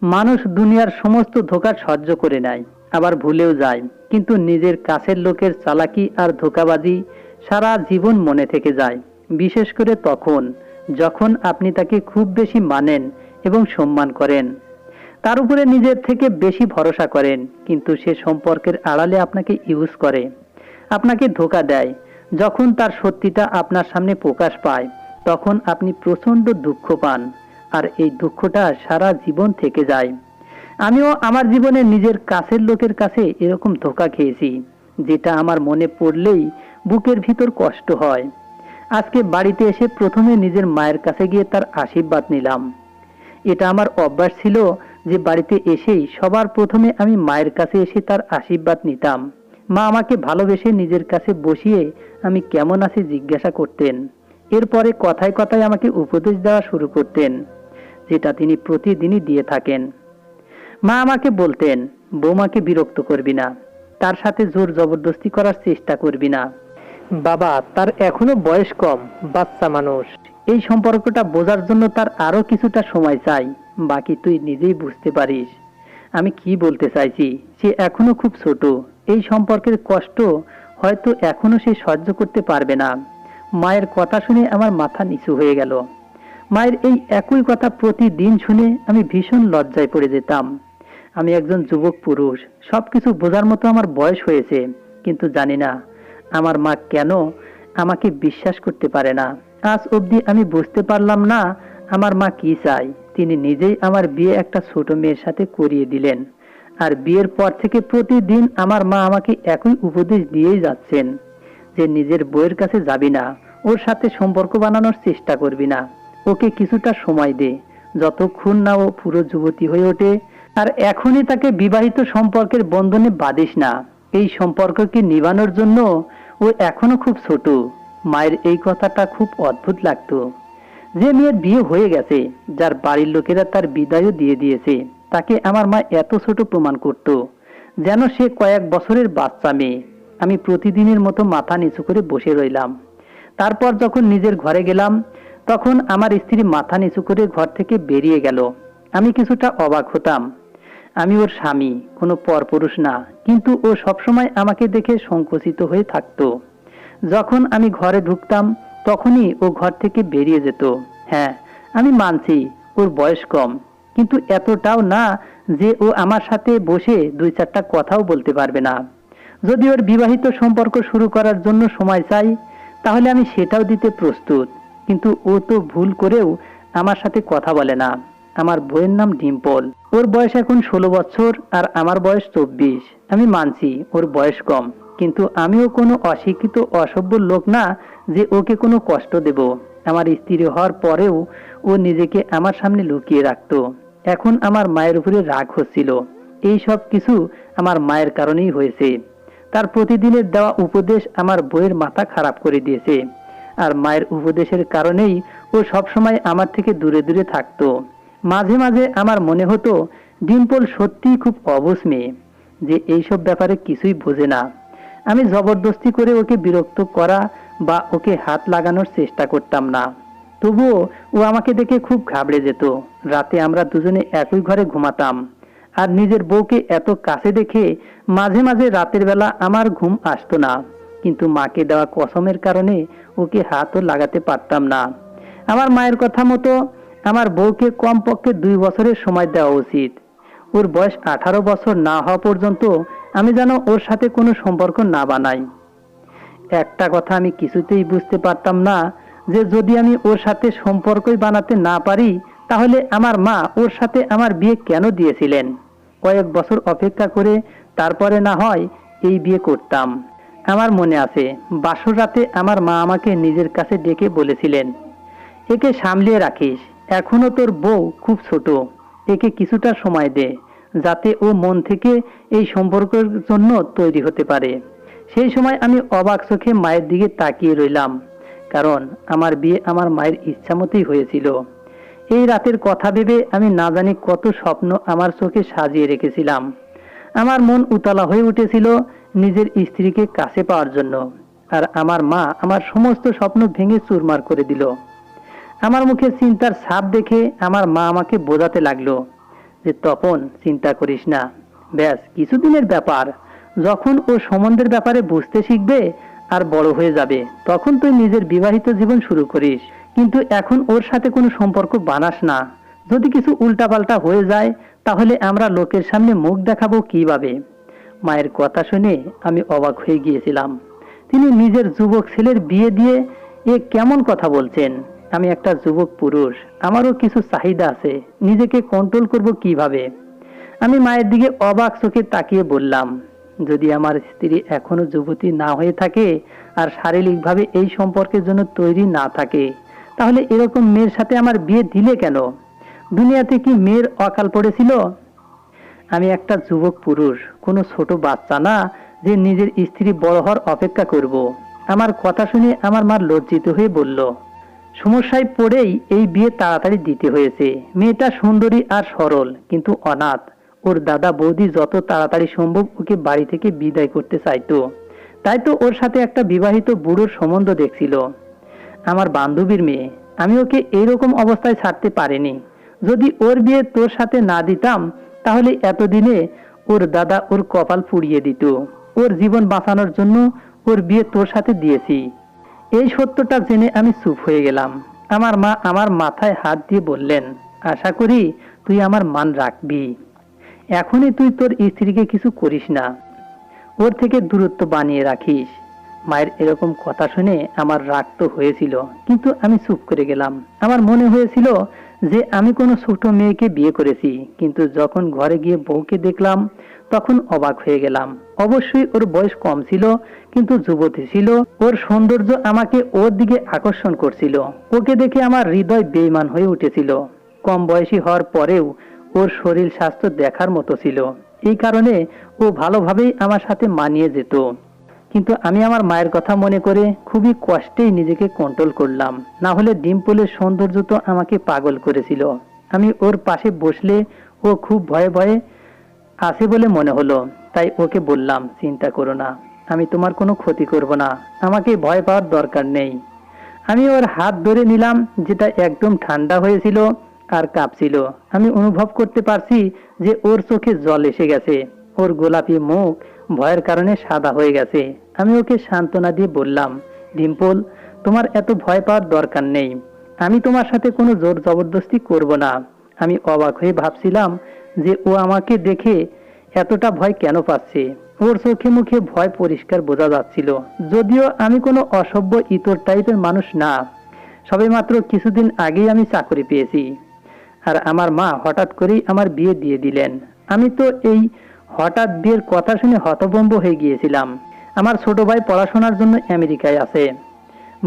মানুষ দুনিয়ার সমস্ত ধোঁকা সহ্য করে নেয়, আবার ভুলেও যায়, কিন্তু নিজের কাছের লোকের চালাকি আর ধোঁকাবাজি সারা জীবন মনে থেকে যায়। বিশেষ করে তখন যখন আপনি তাকে খুব বেশি মানেন এবং সম্মান করেন, তার উপরে নিজের থেকে বেশি ভরসা করেন, কিন্তু সে সম্পর্কের আড়ালে আপনাকে ইউজ করে, আপনাকে ধোঁকা দেয়। যখন তার সত্যিটা আপনার সামনে প্রকাশ পায়, তখন আপনি প্রচণ্ড দুঃখ পান, আর এই দুঃখটা সারা জীবন থেকে যায়। আমিও আমার জীবনে নিজের কাছের লোকের কাছে এরকম ধোঁকা খেয়েছি, যেটা আমার মনে পড়লেই বুকের ভিতর কষ্ট হয়। আজকে বাড়িতে এসে প্রথমে নিজের মায়ের কাছে গিয়ে তার আশীর্বাদ নিলাম। এটা আমার অভ্যাস ছিল যে বাড়িতে এসেই সবার প্রথমে আমি মায়ের কাছে এসে তার আশীর্বাদ নিতাম। মা আমাকে ভালোবেসে নিজের কাছে বসিয়ে আমি কেমন আছি জিজ্ঞাসা করতেন। এরপরে কথায় কথায় আমাকে উপদেশ দেওয়া শুরু করতেন, যেটা তিনি প্রতিদিনই দিয়ে থাকেন। মা আমাকে বলতেন, বৌমাকে বিরক্ত করবি না, তার সাথে জোর জবরদস্তি করার চেষ্টা করবি না। বাবা, তার এখনো বয়স কম, বাচ্চা মানুষ। এই সম্পর্কটা বোঝার জন্য তার আরো কিছুটা সময় চাই, বাকি তুই নিজেই বুঝতে পারিস। আমি কি বলতে চাইছি, সে এখনো খুব ছোট, এই সম্পর্কের কষ্ট হয়তো এখনো সে সহ্য করতে পারবে না। মায়ের কথা শুনে আমার মাথা নিচু হয়ে গেল। মায়ের এই একই কথা প্রতিদিন শুনে আমি ভীষণ লজ্জায় পড়ে যেতাম। আমি একজন যুবক পুরুষ, সবকিছু বোঝার মতো আমার বয়স হয়েছে, কিন্তু জানি না আমার মা কেন আমাকে বিশ্বাস করতে পারে না। আজ অবধি আমি বুঝতে পারলাম না আমার মা কি চায়। তিনি নিজেই আমার বিয়ে একটা ছোট মেয়ের সাথে করিয়ে দিলেন, আর বিয়ের পর থেকে প্রতিদিন আমার মা আমাকে একই উপদেশ দিয়েই যাচ্ছেন যে নিজের বউয়ের কাছে যাবি না, ওর সাথে সম্পর্ক বানানোর চেষ্টা করবি না, ওকে কিছুটা সময় দে, যতক্ষণ না ও পুরো যুবতী হয়ে ওঠে, আর এখনই তাকে বিবাহিত সম্পর্কের বন্ধনে বাঁধিস না। এই সম্পর্ককে নিবানোর জন্য ও এখনো খুব ছোট। মায়ের এই কথাটা খুব অদ্ভুত লাগতো। যে মেয়ের বিয়ে হয়ে গেছে, যার বাড়ির লোকেরা তার বিদায়ও দিয়ে দিয়েছে, তাকে আমার মা এত ছোট প্রমাণ করত, যেন সে কয়েক বছরের বাচ্চা মেয়ে। আমি প্রতিদিনের মতো মাথা নিচু করে বসে রইলাম। তারপর যখন নিজের ঘরে গেলাম, তখন আমার স্ত্রী মাথা নিচু করে ঘর থেকে বেরিয়ে গেল। আমি কিছুটা অবাক হতাম। আমি ওর স্বামী, কোনো পরপুরুষ না, কিন্তু ও সবসময় আমাকে দেখে সংকুচিত হয়ে থাকতো। যখন আমি ঘরে ঢুকতাম, তখনই ও ঘর থেকে বেরিয়ে যেত। হ্যাঁ, আমি মানছি ওর বয়স কম, কিন্তু এতটাও না যে ও আমার সাথে বসে দুই চারটা কথাও বলতে পারবে না। যদি ওর বিবাহিত সম্পর্ক শুরু করার জন্য সময় চাই, তাহলে আমি সেটাও দিতে প্রস্তুত। কিন্তু ও তো ভুল করেও আমার সাথে কথা বলে না। আমার বউয়ের নাম ডিম্পল, ওর বয়স এখন 16 বছর আর আমার বয়স 24। আমি মানছি ওর বয়স কম, কিন্তু আমিও কোনো অশিক্ষিত অসভ্য লোক না যে ওকে কোনো কষ্ট দেব। আমার স্ত্রী হওয়ার পরেও ও নিজেকে আমার সামনে লুকিয়ে রাখতো। এখন আমার মায়ের উপরে রাগ হচ্ছিল। এই সব কিছু আমার মায়ের কারণেই হয়েছে। তার প্রতিদিনের দেওয়া উপদেশ আমার বউয়ের মাথা খারাপ করে দিয়েছে, আর মায়ের উপদেশের কারণেই ও সবসময় আমার থেকে দূরে দূরে থাকতো। মাঝে মাঝে আমার মনে হতো ডিম্পল সত্যিই খুব অবুঝ মেয়ে, যে এইসব ব্যাপারে কিছুই বোঝে না। আমি জবরদস্তি করে ওকে বিরক্ত করা বা ওকে হাত লাগানোর চেষ্টা করতাম না। তবুও ও আমাকে দেখে খুব ঘাবড়ে যেত। রাতে আমরা দুজনে একই ঘরে ঘুমাতাম, আর নিজের বউকে এত কাছে দেখে মাঝে মাঝে রাতের বেলা আমার ঘুম আসতো না। কিন্তু মাকে দেওয়া কসমের কারণে ওকে হাতও লাগাতে পারতাম না। আমার মায়ের কথা মতো আমার বউকে কমপক্ষে 2 বছরের সময় দেওয়া উচিত। ওর বয়স 18 বছর না হওয়া পর্যন্ত আমি যেন ওর সাথে কোনো সম্পর্ক না বানাই। একটা কথা আমি কিছুতেই বুঝতে পারতাম না, যে যদি আমি ওর সাথে সম্পর্কই বানাতে না পারি, তাহলে আমার মা ওর সাথে আমার বিয়ে কেন দিয়েছিলেন। কয়েক বছর অপেক্ষা করে তারপরে না হয় এই বিয়ে করতাম। আমার মনে আছে, বাসর রাতে আমার মা আমাকে নিজের কাছে ডেকে বলেছিলেন, একে সামলিয়ে রাখিস, এখনো তোর বউ খুব ছোট, একে কিছুটা সময় দে, যাতে ও মন থেকে এই সম্পর্কের জন্য তৈরি হতে পারে। সেই সময় আমি অবাক চোখে মায়ের দিকে তাকিয়ে রইলাম, কারণ আমার বিয়ে আমার মায়ের ইচ্ছা মতোই হয়েছিল। এই রাতের কথা ভেবে আমি না জানি কত স্বপ্ন আমার চোখে সাজিয়ে রেখেছিলাম। আমার মন উতলা হয়ে উঠেছিল নিজের স্ত্রীকে কাছে পাওয়ার জন্য, আর আমার মা আমার সমস্ত স্বপ্ন ভেঙে চুরমার করে দিল। আমার মুখে চিন্তার ছাপ দেখে আমার মা আমাকে বোঝাতে লাগলো যে তপন, চিন্তা করিস না, ব্যাস কিছুদিনের ব্যাপার। যখন ও সম্বন্ধের ব্যাপারে বুঝতে শিখবে আর বড় হয়ে যাবে, তখন তুই নিজের বিবাহিত জীবন শুরু করিস। কিন্তু এখন ওর সাথে কোনো সম্পর্ক বানাস না। যদি কিছু উল্টাপাল্টা হয়ে যায় তাহলে আমরা লোকের সামনে মুখ দেখাবো কিভাবে? মায়ের কথা শুনে আমি অবাক হয়ে গিয়েছিলাম। তিনি নিজের যুবক ছেলের বিয়ে দিয়ে এ কেমন কথা বলছেন? আমি একটা যুবক পুরুষ, আমারও কিছু চাহিদা আছে, নিজেকে কন্ট্রোল করব কিভাবে? আমি মায়ের দিকে অবাক চোখে তাকিয়ে বললাম, যদি আমার স্ত্রী এখনো যুবতী না হয়ে থাকে আর শারীরিকভাবে এই সম্পর্কের জন্য তৈরি না থাকে, তাহলে এরকম মেয়ের সাথে আমার বিয়ে দিলে কেন? দুনিয়াতে কি মেয়ের অকাল পড়েছিল? আমি একটা যুবক পুরুষ, কোনো ছোট বাচ্চা না যে নিজের স্ত্রী বড় হওয়ার অপেক্ষা করব। আমার কথা শুনে আমার মা লজ্জিত হয়ে বলল, সমস্যায় পড়েই এই বিয়ে তাড়াতাড়ি দিতে হয়েছে। মেয়েটা সুন্দরী আর সরল, কিন্তু অনাথ। ওর দাদা বৌদি যত তাড়াতাড়ি সম্ভব ওকে বাড়ি থেকে বিদায় করতে চাইতো, তাই তো ওর সাথে একটা বিবাহিত বুড়োর সম্বন্ধ দেখছিল। আমার বান্ধবীর মেয়ে, আমি ওকে এইরকম অবস্থায় ছাড়তে পারিনি। যদি ওর বিয়ে তোর সাথে না দিতাম তাহলে এতদিনে ওর দাদা ওর কপাল পুড়িয়ে দিত। ওর জীবন বাঁচানোর জন্য ওর বিয়ে তোর সাথে দিয়েছি। এই সত্যটা জেনে আমি চুপ হয়ে গেলাম। আমার মা আমার মাথায় হাত দিয়ে বললেন, আশা করি তুই আমার মান রাখবি। এখনই তুই তোর স্ত্রীকে কিছু করিস না, ওর থেকে দূরত্ব বানিয়ে রাখিস। মায়ের এরকম কথা শুনে আমার রাগ তো হয়েছিল, কিন্তু আমি চুপ করে গেলাম। আমার মনে হয়েছিল যে আমি কোনো ছোট মেয়েকে বিয়ে করেছি, কিন্তু যখন ঘরে গিয়ে বউকে দেখলাম তখন অবাক হয়ে গেলাম। অবশ্যই ওর বয়স কম ছিল, কিন্তু যুবতী ছিল। ওর সৌন্দর্য আমাকে ওর দিকে আকর্ষণ করছিল। ওকে দেখে আমার হৃদয় বেঈমান হয়ে উঠেছিল। কম বয়সী হওয়ার পরেও ওর শরীর স্বাস্থ্য দেখার মতো ছিল। এই কারণে ও ভালোভাবেই আমার সাথে মানিয়ে যেত। কিন্তু আমি আমার মায়ের কথা মনে করে খুবই কষ্টেই নিজেকে কন্ট্রোল করলাম, না হলে ডিম্পলের সৌন্দর্য তো আমাকে পাগল করেছিল। আমি ওর পাশে বসলে ও খুব ভয়ে ভয়ে আছে বলে মনে হলো, তাই ওকে বললাম, চিন্তা করো না, আমি তোমার কোনো ক্ষতি করব না, আমাকে ভয় পাওয়ার দরকার নেই। আমি ওর হাত ধরে নিলাম, যেটা একদম ঠান্ডা হয়েছিল আর কাঁপছিল। আমি অনুভব করতে পারছি যে ওর চোখে জল এসে গেছে, ওর গোলাপি মুখ ভয়ের কারণে সাদা হয়ে গেছে। আমি ওকে সান্ত্বনা দিয়ে বললাম, ডিম্পল, তোমার এত ভয় পাওয়ার দরকার নেই। আমি তোমার সাথে কোনো জোর জবরদস্তি করব না। আমি অবাক হয়ে ভাবছিলাম যে ও আমাকে দেখে এতটা ভয় কেন পাচ্ছে। ওর চোখে মুখে ভয় পরিষ্কার বোঝা যাচ্ছিল। যদিও আমি কোনো অসভ্য ইতর টাইপের মানুষ না, সবেমাত্র কিছুদিন আগেই আমি চাকরি পেয়েছি, আর আমার মা হঠাৎ করেই আমার বিয়ে দিয়ে দিলেন। আমি তো এই হঠাৎ বিয়ের কথা শুনে হতভম্ব হয়ে গিয়েছিলাম। আমার ছোট ভাই পড়াশোনার জন্য আমেরিকায় আছে,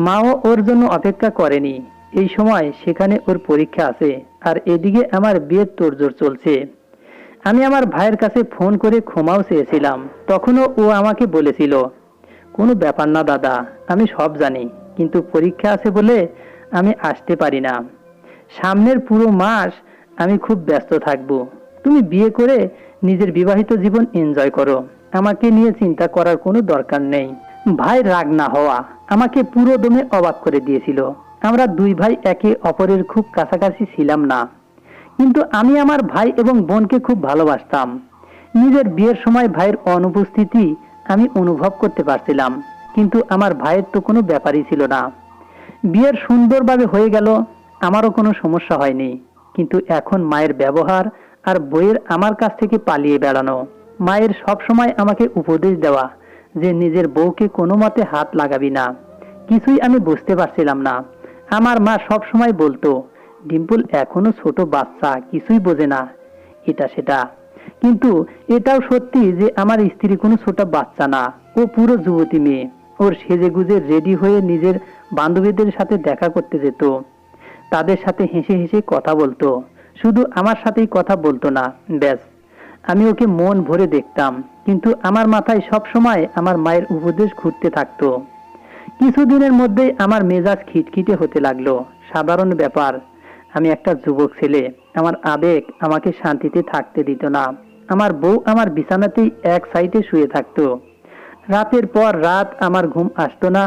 মাও ওর জন্য অপেক্ষা করেনি। এই সময় সেখানে ওর পরীক্ষা আছে, আর এদিকে আমার বিয়ের তোড়জোড় চলছে। আমি আমার ভাইয়ের কাছে ফোন করে ক্ষমাও চেয়েছিলাম। তখনও ও আমাকে বলেছিল, কোনো ব্যাপার না দাদা, আমি সব জানি, কিন্তু পরীক্ষা আছে বলে আমি আসতে পারি না। সামনের পুরো মাস আমি খুব ব্যস্ত থাকব। তুমি বিয়ে করে নিজের বিবাহিত জীবন এনজয় করো, আমাকে নিয়ে চিন্তা করার কোনো দরকার নেই। ভাই রাগ না হওয়া আমাকে পুরো দমে অবাক করে দিয়েছিল। আমরা দুই ভাই একে অপরের খুব কাছাকাছি ছিলাম না, কিন্তু আমি আমার ভাই এবং বোনকে খুব ভালোবাসতাম। নিজের বিয়ের সময় ভাইয়ের অনুপস্থিতি আমি অনুভব করতে পারছিলাম, কিন্তু আমার ভাইয়ের তো কোনো ব্যাপারই ছিল না। বিয়ের সুন্দরভাবে হয়ে গেল, আমারও কোনো সমস্যা হয়নি। কিন্তু এখন মায়ের ব্যবহার আর বইয়ের আমার কাছ থেকে পালিয়ে বেড়ানো, মায়ের সব সময় আমাকে উপদেশ দেওয়া যে নিজের বউকে কোনো মতে হাত লাগাবি না, কিছুই আমি বুঝতে পারছিলাম না। আমার মা সব সময় বলতো, ডিম্পল এখনো ছোট বাচ্চা, কিছুই বোঝে না, এটা সেটা। কিন্তু এটাও সত্যি যে আমার স্ত্রী কোনো ছোট বাচ্চা না, ও পুরো যুবতী মেয়ে। ওর সেজে গুজে রেডি হয়ে নিজের বান্ধবীদের সাথে দেখা করতে যেত, তাদের সাথে হেসে হেসে কথা বলতো। শুধু আমার সাথেই কথা বলতো না, ব্যাস, আমি ওকে মন ভরে দেখতাম। কিন্তু আমার মাথায় সব সময় আমার মায়ের উপদেশ ঘুরতে থাকতো। কিছুদিনের মধ্যেই আমার মেজাজ খিটখিটে হতে লাগলো। সাধারণ ব্যাপার, আমি একটা যুবক ছেলে, আমার আবেগ আমাকে শান্তিতে থাকতে দিত না। আমার বউ আমার বিছানাতেই এক সাইডে শুয়ে থাকতো। রাতের পর রাত আমার ঘুম আসতো না,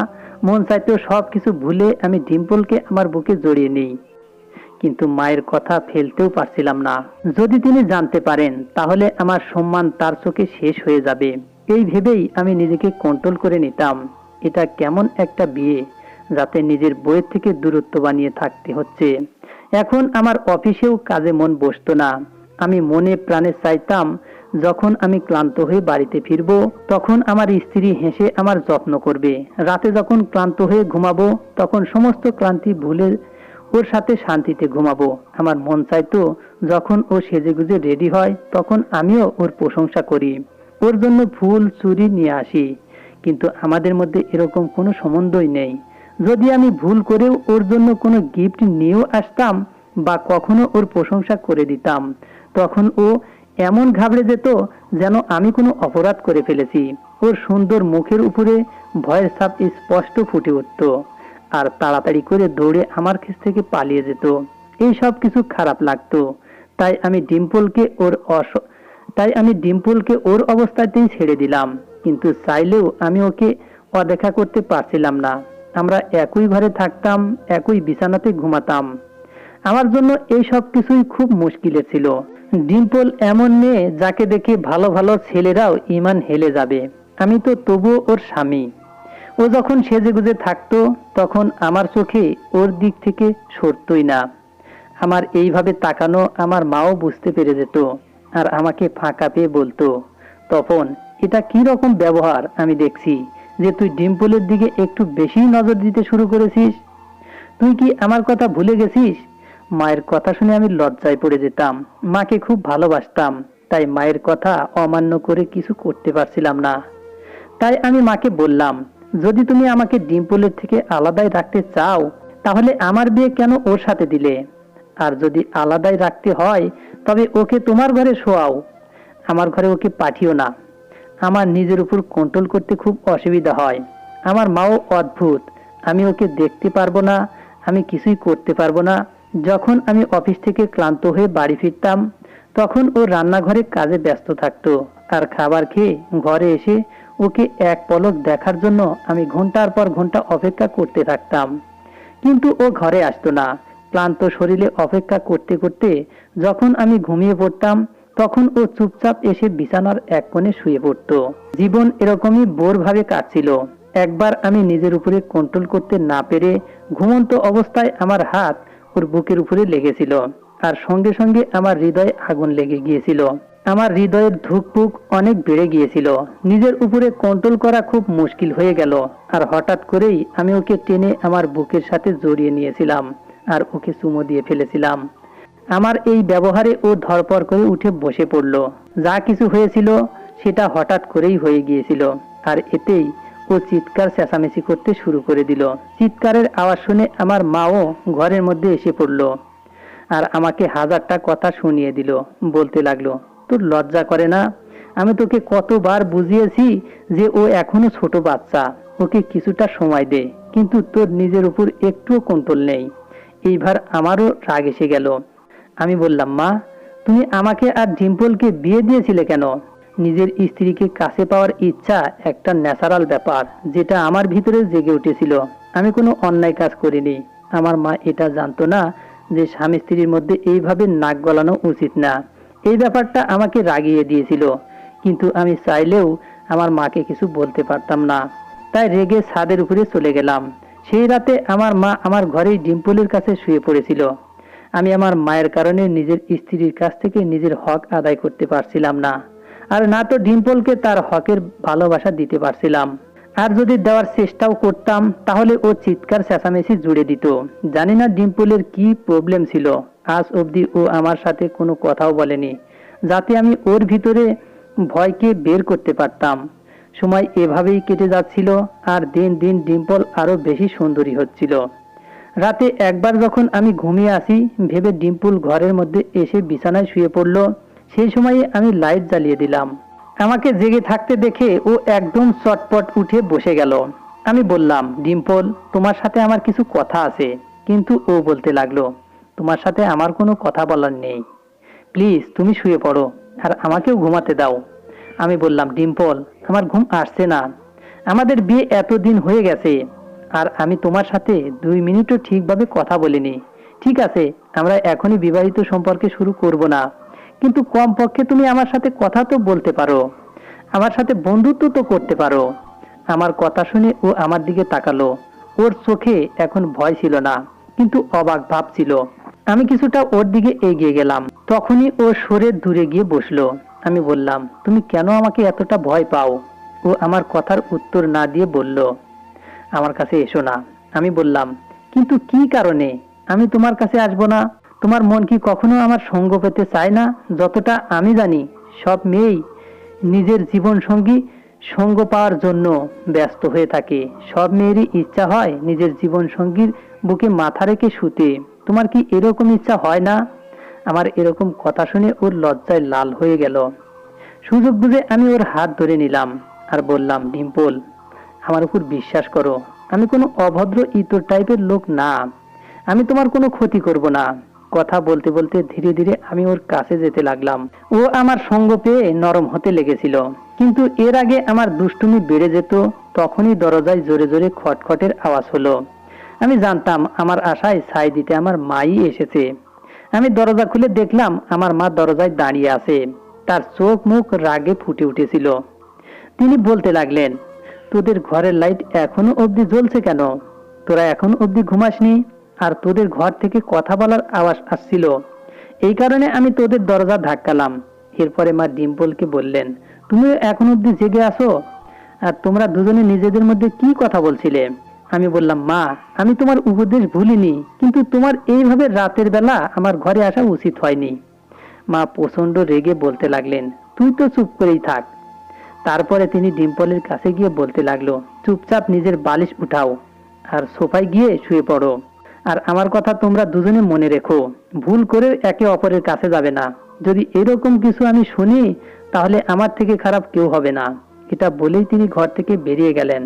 মন চাইতো সব কিছু ভুলে আমি ডিম্পলকে আমার বুকে জড়িয়ে নিই। কিন্তু মায়ের কথা ফেলতেও পারছিলাম না। যদি তিনি জানতে পারেন তাহলে আমার সম্মান তার চোখে শেষ হয়ে যাবে, এই ভেবেই আমি নিজেকে কন্ট্রোল করে নিতাম। এটা কেমন একটা বিয়ে যাতে নিজের বইয়ের থেকে দূরত্ব বানিয়ে থাকতে হচ্ছে। এখন আমার অফিসেও কাজে মন বসতো না। আমি মনে প্রাণে চাইতাম যখন আমি ক্লান্ত হয়ে বাড়িতে ফিরব তখন আমার স্ত্রী হেসে আমার যত্ন করবে। রাতে যখন ক্লান্ত হয়ে ঘুমাবো তখন সমস্ত ক্লান্তি ভুলে ওর সাথে শান্তিতে ঘুমাবো। আমার মন চাইতো যখন ও সেজেগুজে রেডি হয় তখন আমিও ওর প্রশংসা করি, ওর জন্য ফুল চুড়ি নিয়ে আসি। কিন্তু আমাদের মধ্যে এরকম কোনো সম্বন্ধই নেই। যদি আমি ভুল করেও ওর জন্য কোনো গিফট নিয়েও আসতাম বা কখনো ওর প্রশংসা করে দিতাম তখন ও এমন ঘাবড়ে যেত যেন আমি কোনো অপরাধ করে ফেলেছি। ওর সুন্দর মুখের উপরে ভয়ের ছাপ স্পষ্ট ফুটে উঠত আর তাড়াতাড়ি করে দৌড়ে আমার কাছ থেকে পালিয়ে যেত। এই সব কিছু খারাপ লাগতো। তাই আমি ডিম্পলকে ওর অবস্থাতেই ছেড়ে দিলাম। কিন্তু চাইলেও আমি ওকে অদেখা করতে পারছিলাম না। আমরা একই ঘরে থাকতাম, একই বিছানাতে ঘুমাতাম। আমার জন্য এই সব কিছুই খুব মুশকিলে ছিল। ডিম্পল এমন মেয়ে যাকে দেখে ভালো ভালো ছেলেরাও ইমান হেলে যাবে। আমি তো তবুও ওর স্বামী। ও যখন সেজেগুজে থাকতো তখন আমার চোখে ওর দিক থেকে সরতই না। আমার এইভাবে তাকানো আমার মাও বুঝতে পেরে যেত আর আমাকে ফাঁকা পেয়ে বলতো, তপন, এটা কি রকম ব্যবহার আমি দেখছি যে তুই ডিম্পলের দিকে একটু বেশি নজর দিতে শুরু করেছিস। তুই কি আমার কথা ভুলে গেছিস? মায়ের কথা শুনে আমি লজ্জায় পড়ে যেতাম। মাকে খুব ভালোবাসতাম, তাই মায়ের কথা অমান্য করে কিছু করতে পারছিলাম না। তাই আমি মাকে বললাম, যদি তুমি আমাকে ডিম্পলের থেকে আলাদাই রাখতে চাও তাহলে আমার বিয়ে কেন ওর সাথে দিলে? আর যদি আলাদাই রাখতে হয় তবে ওকে তোমার ঘরে শোয়াও, আমার ঘরে ওকে পাঠিও না। আমার নিজের উপর কন্ট্রোল করতে খুব অসুবিধা হয়। আমার মাও অদ্ভুত। আমি ওকে দেখতে পারবো না, আমি কিছুই করতে পারবো না। যখন আমি অফিস থেকে ক্লান্ত হয়ে বাড়ি ফিরতাম তখন ও রান্নাঘরে কাজে ব্যস্ত থাকতো আর খাবার খেয়ে ঘরে এসে ওকে এক পলক দেখার জন্য আমি ঘন্টার পর ঘন্টা অপেক্ষা করতে থাকতাম। কিন্তু ও ঘরে আসতো না। ক্লান্ত শরীরে অপেক্ষা করতে করতে যখন আমি ঘুমিয়ে পড়তাম তখন ও চুপচাপ এসে বিছানার এক কোণে শুয়ে পড়তো। জীবন এরকমই বোর ভাবে কাটছিল। একবার আমি নিজের উপরে কন্ট্রোল করতে না পেরে ঘুমন্ত অবস্থায় আমার হাত ওর বুকের উপরে লেগেছিল আর সঙ্গে সঙ্গে আমার হৃদয়ে আগুন লেগে গিয়েছিল। আমার হৃদয়ের ধুকপুক অনেক বেড়ে গিয়েছিল। নিজের উপরে কন্ট্রোল করা খুব মুশকিল হয়ে গেল। আর হঠাৎ করেই আমি ওকে টেনে আমার বুকের সাথে জড়িয়ে নিয়েছিলাম আর ওকে চুমো দিয়ে ফেলেছিলাম। আমার এই ব্যবহারে ও ধরপড় করে উঠে বসে পড়ল। যা কিছু হয়েছিল সেটা হঠাৎ করেই হয়ে গিয়েছিল আর এতেই ও চিৎকার চেঁচামেচি করতে শুরু করে দিল। চিৎকারের আওয়াজ শুনে আমার মাও ঘরের মধ্যে এসে পড়ল আর আমাকে হাজারটা কথা শুনিয়ে দিল। বলতে লাগলো, তোর লজ্জা করে না? আমি তোকে কতবার বুঝিয়েছি যে ও এখনো ছোট বাচ্চা, ওকে কিছুটা সময় দে। কিন্তু তোর নিজের উপর একটুও কন্ট্রোল নেই। এইবার আমারও রাগ এসে গেল। আমি বললাম, মা, তুমি আমাকে আর ডিম্পলকে বিয়ে দিয়েছিলে কেন? নিজের স্ত্রীকে কাছে পাওয়ার ইচ্ছা একটা ন্যাচারাল ব্যাপার যেটা আমার ভিতরে জেগে উঠেছিল। আমি কোনো অন্যায় কাজ করিনি। আমার মা এটা জানতো না যে স্বামী স্ত্রীর মধ্যে এইভাবে নাক গলানো উচিত না। এই ব্যাপারটা আমাকে রাগিয়ে দিয়েছিল, কিন্তু আমি চাইলেও আমার মাকে কিছু বলতে পারতাম না। তাই রেগে ছাদের উপরে চলে গেলাম। সেই রাতে আমার মা আমার ঘরেই ডিম্পলের কাছে শুয়ে পড়েছিল। আমি আমার মায়ের কারণে নিজের স্ত্রীর কাছ থেকে নিজের হক আদায় করতে পারছিলাম না, আর না তো ডিম্পলকে তার হকের ভালোবাসা দিতে পারছিলাম। আর যদি দেওয়ার চেষ্টাও করতাম তাহলে ও চিৎকার চেঁচামেচি জুড়ে দিত। জানি না ডিম্পলের কি প্রবলেম ছিল, আজ অবধি ও আমার সাথে কোনো কথাও বলেনি, যাতে আমি ওর ভিতরে ভয়কে বের করতে পারতাম। সময় এভাবেই কেটে যাচ্ছিল আর দিন দিন ডিম্পল আরো বেশি সুন্দরী হচ্ছিল। রাতে একবার যখন আমি ঘুমিয়ে আসি ভেবে ডিম্পল ঘরের মধ্যে এসে বিছানায় শুয়ে পড়ল, সেই সময়ে আমি লাইট জ্বালিয়ে দিলাম। আমাকে জেগে থাকতে দেখে ও একদম চটপট উঠে বসে গেল। আমি বললাম, ডিম্পল, তোমার সাথে আমার কিছু কথা আছে। কিন্তু ও বলতে লাগলো, তোমার সাথে আমার কোনো কথা বলার নেই, প্লিজ তুমি শুয়ে পড়ো আর আমাকেও ঘুমাতে দাও। আমি বললাম, ডিম্পল, আমার ঘুম আসছে না। আমাদের বিয়ে এতদিন হয়ে গেছে আর আমি তোমার সাথে 2 মিনিটও ঠিকভাবে কথা বলিনি। ঠিক আছে, আমরা এখনই বিবাহিত সম্পর্কে শুরু করব না, কিন্তু কমপক্ষে তুমি আমার সাথে কথা তো বলতে পারো, আমার সাথে বন্ধুত্ব তো করতে পারো। আমার কথা শুনে ও আমার দিকে তাকালো। ওর চোখে এখন ভয় ছিল না, কিন্তু অবাক ভাব ছিল। আমি কিছুটা ওর দিকে এগিয়ে গেলাম, তখনই ও সরে দূরে গিয়ে বসলো। আমি বললাম, তুমি কেন আমাকে এতটা ভয় পাও? ও আমার কথার উত্তর না দিয়ে বলল, আমার কাছে এসো না। আমি বললাম, কিন্তু কি কারণে আমি তোমার কাছে আসবো না? তোমার মন কি কখনো আমার সঙ্গ পেতে চায় না? যতটা আমি জানি, সব মেয়েই নিজের জীবন সঙ্গী সঙ্গ পাওয়ার জন্য ব্যস্ত হয়ে থাকে। সব মেয়েরই ইচ্ছা হয় নিজের জীবন সঙ্গীর বুকে মাথা রেখে শুতে। তোমার কি এরকম ইচ্ছা হয় না? আমার এরকম কথা শুনে ওর লজ্জায় লাল হয়ে গেল। সুযোগ বুঝে আমি ওর হাত ধরে নিলাম আর বললাম, ডিম্পল, আমার উপর বিশ্বাস করো, আমি কোনো অভদ্র ইতর টাইপের লোক না। আমি তোমার কোনো ক্ষতি করব না। কথা বলতে বলতে ধীরে ধীরে আমি ওর কাছে যেতে লাগলাম। ও আমার সঙ্গ পেয়ে নরম হতে লেগেছিল, কিন্তু এর আগে আমার দুষ্টুমি বেড়ে যেত। তখনই দরজায় জোরে জোরে খটখটের আওয়াজ হলো। আমি জানতাম আমার আশায় ছাই দিতে আমার মাই এসেছে। আমি দরজা খুলে দেখলাম আমার মা দরজায় দাঁড়িয়ে আছে। তার চোখ মুখ রাগে ফুটে উঠেছিল। তিনি বলতে লাগলেন, তোদের ঘরের লাইট এখনো অবধি জ্বলছে কেন? তোরা এখন অবধি ঘুমাসনি? আর তোদের ঘর থেকে কথা বলার আওয়াজ আসছিল, এই কারণে আমি তোদের দরজা ধাক্কালাম। এরপরে মা ডিম্পলকে বললেন, তুমিও এখন অবধি জেগে আসো? আর তোমরা দুজনে নিজেদের মধ্যে কি কথা বলছিলে? আমি বললাম, মা, আমি তোমার উপদেশ ভুলিনি, কিন্তু তোমার এইভাবে রাতের বেলা আমার ঘরে আসা উচিত হয়নি। মা প্রচন্ড রেগে বলতে লাগলেন, তুই তো চুপ করেই থাক। তারপরে তিনি ডিম্পলের কাছে গিয়ে বলতে লাগলো, চুপচাপ নিজের বালিশ উঠাও আর সোফায় গিয়ে শুয়ে পড়ো। আর আমার কথা তোমরা দুজনে মনে রেখো, ভুল করে একে অপরের কাছে যাবে না। যদি এরকম কিছু আমি শুনি, তাহলে আমার থেকে খারাপ কেউ হবে না। এটা বলেই তিনি ঘর থেকে বেরিয়ে গেলেন।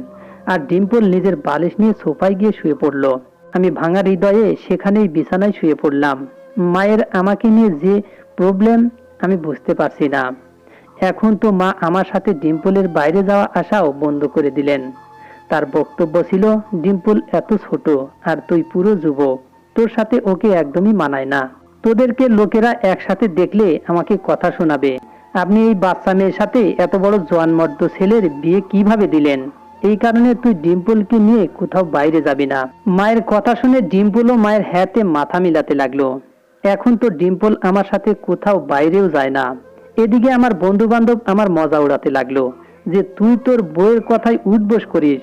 আর ডিম্পল নিজের বালিশ নিয়ে সোফায় গিয়ে শুয়ে পড়ল। আমি ভাঙা হৃদয়ে সেখানেই বিছানায় শুয়ে পড়লাম। মায়ের আমাকে নিয়ে যে প্রবলেম আমি বুঝতে পারছি না। এখন তো মা আমার সাথে ডিম্পলের বাইরে যাওয়া আসাও বন্ধ করে দিলেন। তার বক্তব্য ছিল, ডিম্পল এত ছোট আর তুই পুরো যুবক, তোর সাথে ওকে একদমই মানায় না। তোদেরকে লোকেরা একসাথে দেখলে আমাকে কথা শোনাবে। আপনি এই বাচ্চা মেয়ের সাথে এত বড় জোয়ানমর্দ ছেলের বিয়ে কিভাবে দিলেন? এই কারণে তুই ডিম্পলকে নিয়ে কোথাও বাইরে যাবি না। মায়ের কথা শুনে ডিম্পলও মায়ের হাতে মাথা মিলাতে লাগলো। এখন তো ডিম্পল আমার সাথে কোথাও বাইরেও যায় না। এদিকে আমার বন্ধু বান্ধব আমার মজা উড়াতে লাগলো যে তুই তোর বউয়ের কথায় উঠবোস করিস।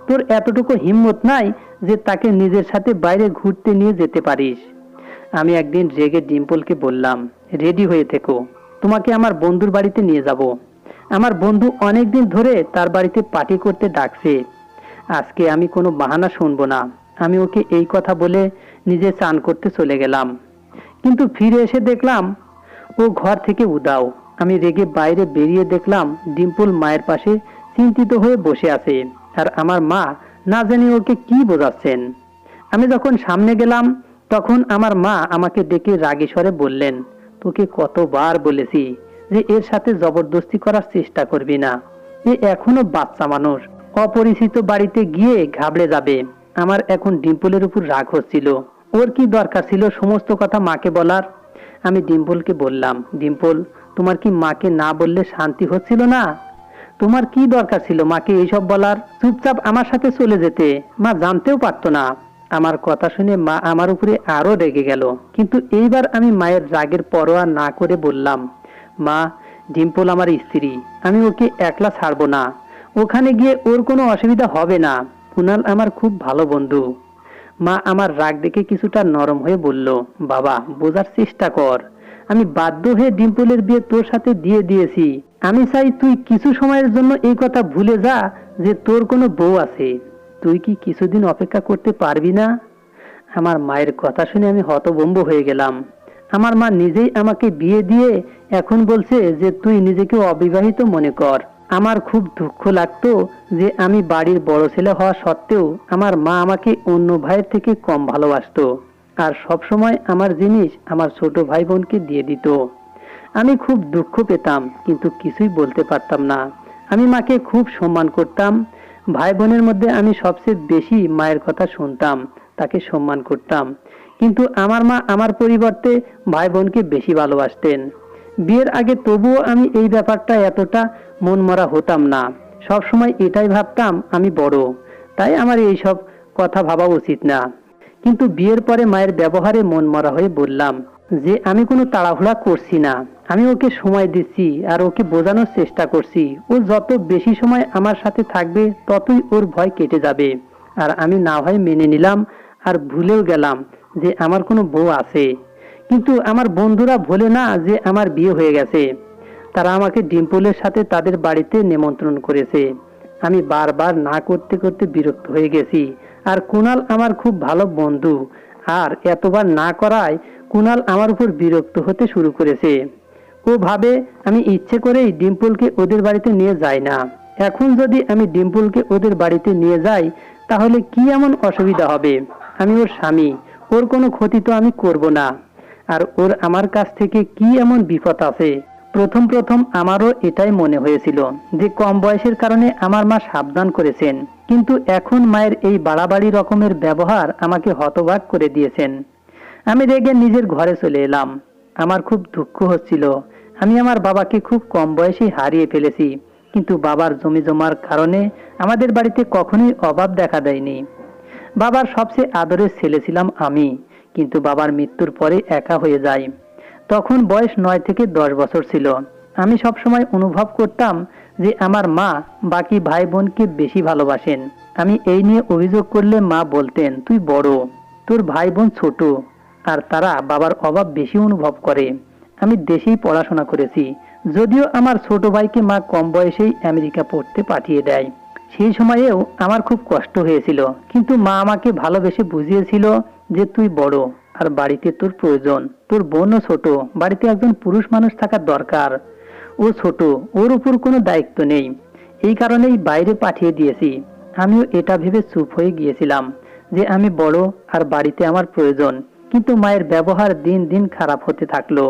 তোর এতটুকু হিম্মত নাই যে তাকে নিজের সাথে বাইরে ঘুরতে নিয়ে যেতে পারিস। আমি একদিন রেগে ডিম্পলকে বললাম, রেডি হয়ে থেকো, তোমাকে আমার বন্ধুর বাড়িতে নিয়ে যাব। আমার বন্ধু অনেকদিন ধরে তার বাড়িতে পার্টি করতে ডাকছে। আজকে আমি কোনো বাহানা শুনবো না। আমি ওকে এই কথা বলে নিজে চান করতে চলে গেলাম, কিন্তু ফিরে এসে দেখলাম ও ঘর থেকে উধাও। আমি রেগে বাইরে বেরিয়ে দেখলাম ডিম্পল মায়ের পাশে চিন্তিত হয়ে বসে আছে, আর আমার মা না জানি ওকে কি বোঝাচ্ছেন। আমি যখন সামনে গেলাম, তখন আমার মা আমাকে ডেকে রাগী স্বরে বললেন, তোকে কতবার বলেছি যে এর সাথে জবরদস্তি করার চেষ্টা করবি না। এ এখনো বাচ্চা মানুষ, অপরিচিত বাড়িতে গিয়ে ঘাবড়ে যাবে। আমার এখন ডিম্পলের উপর রাগ হচ্ছিল। ওর কি দরকার ছিল সমস্ত কথা মাকে বলার? আমি ডিম্পলকে বললাম, ডিম্পল, তোমার কি মাকে না বললে শান্তি হচ্ছিল না? তোমার কি দরকার ছিল মাকে এইসব বলার? চুপচাপ আমার সাথে চলে যেতে, মা জানতেও পারতো না। আমার কথা শুনে মা আমার উপরে আরো রেগে গেল, কিন্তু এইবার আমি মায়ের রাগের পরোয়া না করে বললাম, মা, ডিম্পল আমার স্ত্রী, আমি ওকে একলা ছাড়বো না। ওখানে গিয়ে ওর কোনো অসুবিধা হবে না। কুনাল আমার খুব ভালো বন্ধু। মা আমার রাগ দেখে কিছুটা নরম হয়ে বলল, বাবা, বোঝার চেষ্টা কর। আমি বাধ্য হয়ে ডিম্পলের বিয়ে তোর সাথে দিয়ে দিয়েছি। আমি চাই তুই কিছু সময়ের জন্য এই কথা ভুলে যা যে তোর কোনো বউ আছে। তুই কি কিছুদিন অপেক্ষা করতে পারবি না? আমার মায়ের কথা শুনে আমি হতভম্ব হয়ে গেলাম। আমার মা নিজেই আমাকে বিয়ে দিয়ে এখন বলছে যে তুই নিজেকে অবিবাহিত মনে কর। আমার খুব দুঃখ লাগতো যে আমি বাড়ির বড় ছেলে হওয়া সত্ত্বেও আমার মা আমাকে অন্য ভাইয়ের থেকে কম ভালোবাসতো, আর সব সময় আমার জিনিস আমার ছোট ভাই বোনকে দিয়ে দিত। আমি খুব দুঃখ পেতাম, কিন্তু কিছুই বলতে পারতাম না। আমি মাকে খুব সম্মান করতাম। ভাই বোনের মধ্যে আমি সবচেয়ে বেশি মায়ের কথা শুনতাম, তাকে সম্মান করতাম। কিন্তু আমার মা আমার পরিবর্তে ভাই বোনকে বেশি ভালোবাসতেন। বিয়ের আগে তবুও আমি এই ব্যাপারটা এতটা মনমরা হতাম না। সবসময় এটাই ভাবতাম আমি বড়, তাই আমার এইসব কথা ভাবা উচিত না। কিন্তু বিয়ের পরে মায়ের ব্যবহারে মনমরা হয়ে বললাম যে আমি কোনো তাড়াহুড়া করছি না, আমি ওকে সময় দিচ্ছি আর ওকে বোঝানোর চেষ্টা করছি। ও যত বেশি সময় আমার সাথে থাকবে ততই ওর ভয় কেটে যাবে। আর আমি না হয় মেনে নিলাম আর ভুলেও গেলাম যে আমার কোনো বউ আছে। কিন্তু আমার বন্ধুরা ভোলে না যে আমার বিয়ে হয়ে গেছে। তারা আমাকে ডিম্পলের সাথে তাদের বাড়িতে নিমন্ত্রণ করেছে। আমি বারবার না করতে করতে বিরক্ত হয়ে গেছি। আর কুনাল আমার খুব ভালো বন্ধু, আর এতবার না করায় কুনাল আমার উপর বিরক্ত হতে শুরু করেছে। ও ভাবে আমি ইচ্ছে করেই ডিম্পলকে ওদের বাড়িতে নিয়ে যাই না। এখন যদি আমি ডিম্পলকে ওদের বাড়িতে নিয়ে যাই তাহলে কি এমন অসুবিধা হবে? আমি ওর স্বামী, ওর কোনো ক্ষতি তো আমি করব না। আর ওর আমার কাছ থেকে কি এমন বিপদ আছে? প্রথম প্রথম আমারও এটাই মনে হয়েছিল যে কম বয়সের কারণে আমার মা সাবধান করেছেন। কিন্তু এখন মায়ের এই বাড়াবাড়ি রকমের ব্যবহার আমাকে হতবাক করে দিয়েছেন। আমি রেগে নিজের ঘরে চলে এলাম। আমার খুব দুঃখ হচ্ছিল। আমি আমার বাবাকে খুব কম বয়সেই হারিয়ে ফেলেছি, কিন্তু বাবার জমি জমার কারণে আমাদের বাড়িতে কখনোই অভাব দেখা দেয়নি। বাবার সবচেয়ে আদরের ছেলে ছিলাম আমি, কিন্তু বাবার মৃত্যুর পরে একা হয়ে যাই। তখন বয়স 9 থেকে 10 বছর ছিল। আমি সবসময় অনুভব করতাম যে আমার মা বাকি ভাই বোনকে বেশি ভালোবাসেন। আমি এই নিয়ে অভিযোগ করলে মা বলতেন, তুই বড়, তোর ভাই বোন ছোট, আর তারা বাবার অভাব বেশি অনুভব করে। আমি দেশেই পড়াশোনা করেছি, যদিও আমার ছোট ভাইকে মা কম বয়সেই আমেরিকা পড়তে পাঠিয়ে দেয়। সেই সময়েও আমার খুব কষ্ট হয়েছিল, কিন্তু মা আমাকে ভালোবেসে বুঝিয়েছিল যে তুই বড় আর বাড়িতে তোর প্রয়োজন, তোর বোনও ছোট, বাড়িতে একজন পুরুষ মানুষ থাকার দরকার। ও ছোট, ওর উপর কোনো দায়িত্ব নেই, এই কারণেই বাইরে পাঠিয়ে দিয়েছি। আমিও এটা ভেবে চুপ হয়ে গিয়েছিলাম যে আমি বড় আর বাড়িতে আমার প্রয়োজন। কিন্তু মায়ের ব্যবহার দিন দিন খারাপ হতে থাকলো।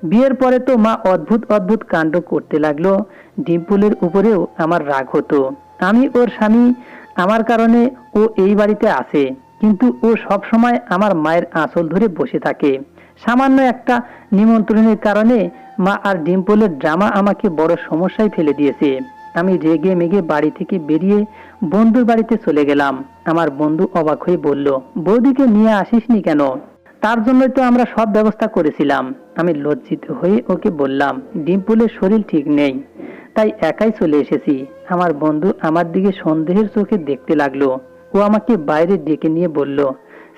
বিয়ের পরে তো মা অদ্ভুত অদ্ভুত কাণ্ড করতে লাগলো। ডিম্পলের উপরেও আমার রাগ হতো। আমি ওর স্বামী, আমার কারণে ও এই বাড়িতে আছে, কিন্তু ও সব সময় আমার মায়ের আঁচল ধরে বসে থাকে। সামান্য একটা নিমন্ত্রণের কারণে মা আর ডিম্পলের ড্রামা আমাকে বড় সমস্যায় ফেলে দিয়েছে। আমি রেগে মেগে বাড়ি থেকে বেরিয়ে বন্ধুর বাড়িতে চলে গেলাম। আমার বন্ধু অবাক হয়ে বলল, বৌদিকে নিয়ে আসিসনি কেন? তার জন্যই তো আমরা সব ব্যবস্থা করেছিলাম। আমি লজ্জিত হয়ে ওকে বললাম, ডিম্পলের শরীর ঠিক নেই, তাই একাই চলে এসেছি। আমার বন্ধু আমার দিকে সন্দেহের চোখে দেখতে লাগলো। ও আমাকে বাইরে ডেকে নিয়ে বলল,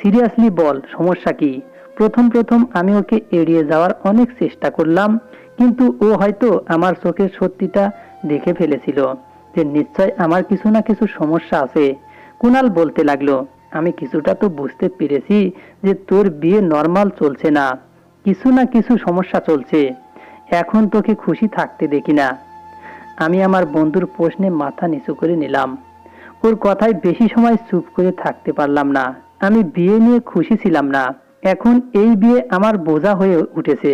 সিরিয়াসলি বল, সমস্যা কি? প্রথম প্রথম আমি ওকে এড়িয়ে যাওয়ার অনেক চেষ্টা করলাম, কিন্তু ও হয়তো আমার চোখের সত্যিটা দেখে ফেলেছিল যে নিশ্চয় আমার কিছু না কিছু সমস্যা আছে। কুনাল বলতে লাগলো, আমি কিছুটা তো বুঝতে পেরেছি যে তোর বিয়ে নর্মাল চলছে না, কিছু না কিছু সমস্যা চলছে। এখন তোকে খুশি থাকতে দেখি না। আমি আমার বন্ধুর প্রশ্নে মাথা নিচু করে নিলাম। ওর কথায় বেশি সময় চুপ করে থাকতে পারলাম না। আমি বিয়ে নিয়ে খুশি ছিলাম না, এখন এই বিয়ে আমার বোঝা হয়ে উঠেছে।